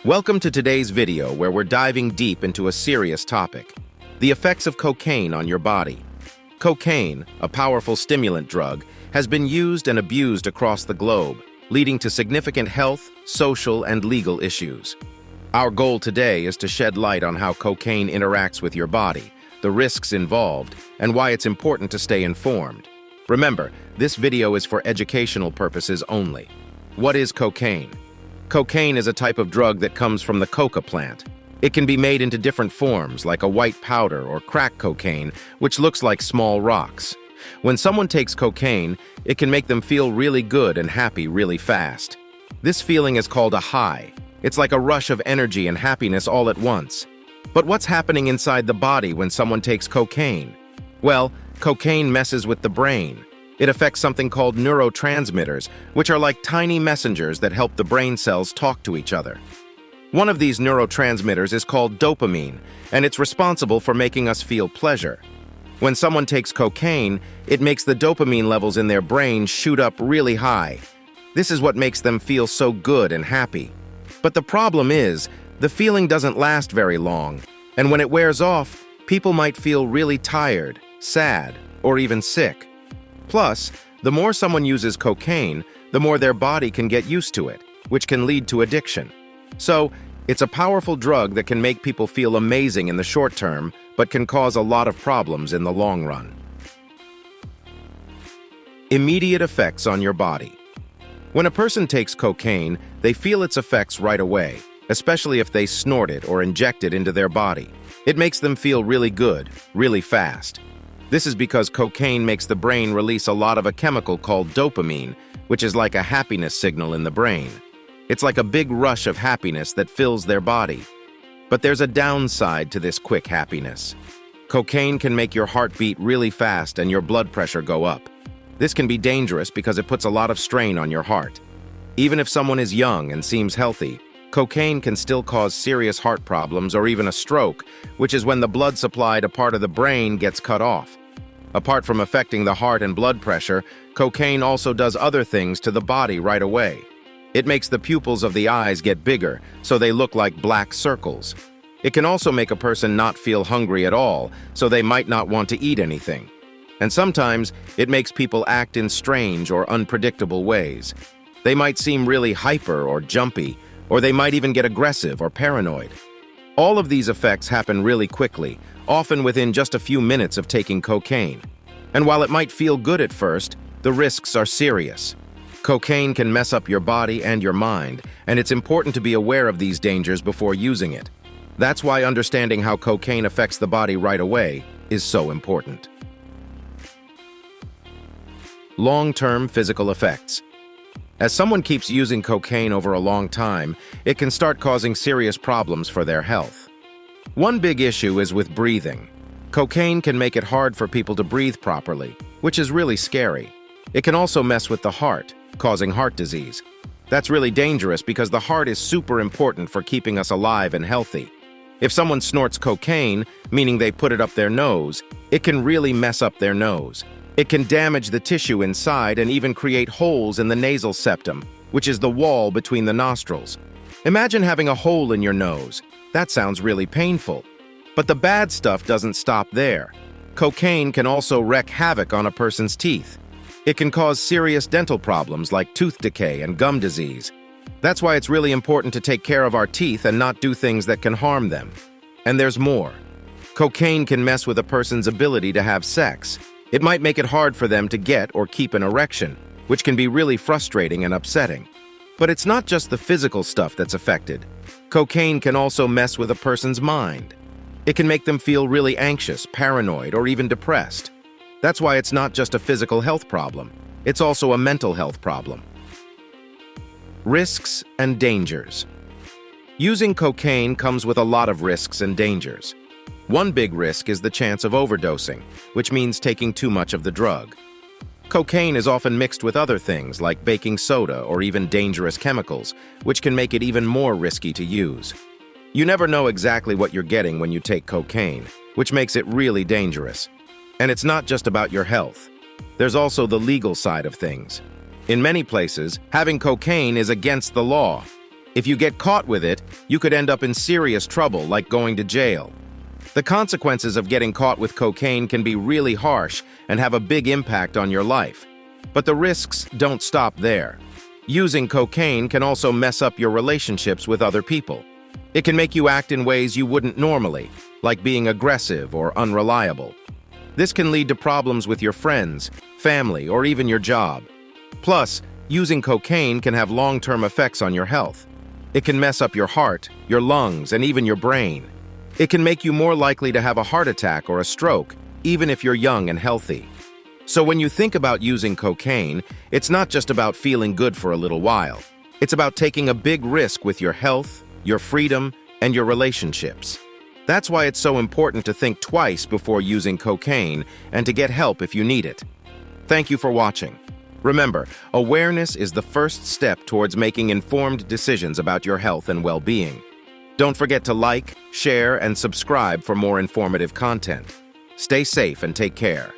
Welcome to today's video where we're diving deep into a serious topic: the effects of cocaine on your body. Cocaine, a powerful stimulant drug, has been used and abused across the globe, leading to significant health, social, and legal issues. Our goal today is to shed light on how cocaine interacts with your body, the risks involved, and why it's important to stay informed. Remember, this video is for educational purposes only. What is cocaine? Cocaine is a type of drug that comes from the coca plant. It can be made into different forms, like a white powder or crack cocaine, which looks like small rocks. When someone takes cocaine, it can make them feel really good and happy really fast. This feeling is called a high. It's like a rush of energy and happiness all at once. But what's happening inside the body when someone takes cocaine? Well, cocaine messes with the brain. It affects something called neurotransmitters, which are like tiny messengers that help the brain cells talk to each other. One of these neurotransmitters is called dopamine, and it's responsible for making us feel pleasure. When someone takes cocaine, it makes the dopamine levels in their brain shoot up really high. This is what makes them feel so good and happy. But the problem is, the feeling doesn't last very long, and when it wears off, people might feel really tired, sad, or even sick. Plus, the more someone uses cocaine, the more their body can get used to it, which can lead to addiction. So, it's a powerful drug that can make people feel amazing in the short term, but can cause a lot of problems in the long run. Immediate effects on your body. When a person takes cocaine, they feel its effects right away, especially if they snort it or inject it into their body. It makes them feel really good, really fast. This is because cocaine makes the brain release a lot of a chemical called dopamine, which is like a happiness signal in the brain. It's like a big rush of happiness that fills their body. But there's a downside to this quick happiness. Cocaine can make your heart beat really fast and your blood pressure go up. This can be dangerous because it puts a lot of strain on your heart. Even if someone is young and seems healthy, cocaine can still cause serious heart problems or even a stroke, which is when the blood supply to part of the brain gets cut off. Apart from affecting the heart and blood pressure, cocaine also does other things to the body right away. It makes the pupils of the eyes get bigger, so they look like black circles. It can also make a person not feel hungry at all, so they might not want to eat anything. And sometimes, it makes people act in strange or unpredictable ways. They might seem really hyper or jumpy, or they might even get aggressive or paranoid. All of these effects happen really quickly, often within just a few minutes of taking cocaine. And while it might feel good at first, the risks are serious. Cocaine can mess up your body and your mind, and it's important to be aware of these dangers before using it. That's why understanding how cocaine affects the body right away is so important. Long-term physical effects. As someone keeps using cocaine over a long time, it can start causing serious problems for their health. One big issue is with breathing. Cocaine can make it hard for people to breathe properly, which is really scary. It can also mess with the heart, causing heart disease. That's really dangerous because the heart is super important for keeping us alive and healthy. If someone snorts cocaine, meaning they put it up their nose, it can really mess up their nose. It can damage the tissue inside and even create holes in the nasal septum, which is the wall between the nostrils. Imagine having a hole in your nose. That sounds really painful. But the bad stuff doesn't stop there. Cocaine can also wreak havoc on a person's teeth. It can cause serious dental problems like tooth decay and gum disease. That's why it's really important to take care of our teeth and not do things that can harm them. And there's more. Cocaine can mess with a person's ability to have sex. It might make it hard for them to get or keep an erection, which can be really frustrating and upsetting. But it's not just the physical stuff that's affected. Cocaine can also mess with a person's mind. It can make them feel really anxious, paranoid, or even depressed. That's why it's not just a physical health problem. It's also a mental health problem. Risks and dangers. Using cocaine comes with a lot of risks and dangers. One big risk is the chance of overdosing, which means taking too much of the drug. Cocaine is often mixed with other things like baking soda or even dangerous chemicals, which can make it even more risky to use. You never know exactly what you're getting when you take cocaine, which makes it really dangerous. And it's not just about your health. There's also the legal side of things. In many places, having cocaine is against the law. If you get caught with it, you could end up in serious trouble, like going to jail. The consequences of getting caught with cocaine can be really harsh and have a big impact on your life. But the risks don't stop there. Using cocaine can also mess up your relationships with other people. It can make you act in ways you wouldn't normally, like being aggressive or unreliable. This can lead to problems with your friends, family, or even your job. Plus, using cocaine can have long-term effects on your health. It can mess up your heart, your lungs, and even your brain. It can make you more likely to have a heart attack or a stroke, even if you're young and healthy. So when you think about using cocaine, it's not just about feeling good for a little while. It's about taking a big risk with your health, your freedom, and your relationships. That's why it's so important to think twice before using cocaine and to get help if you need it. Thank you for watching. Remember, awareness is the first step towards making informed decisions about your health and well-being. Don't forget to like, share, and subscribe for more informative content. Stay safe and take care.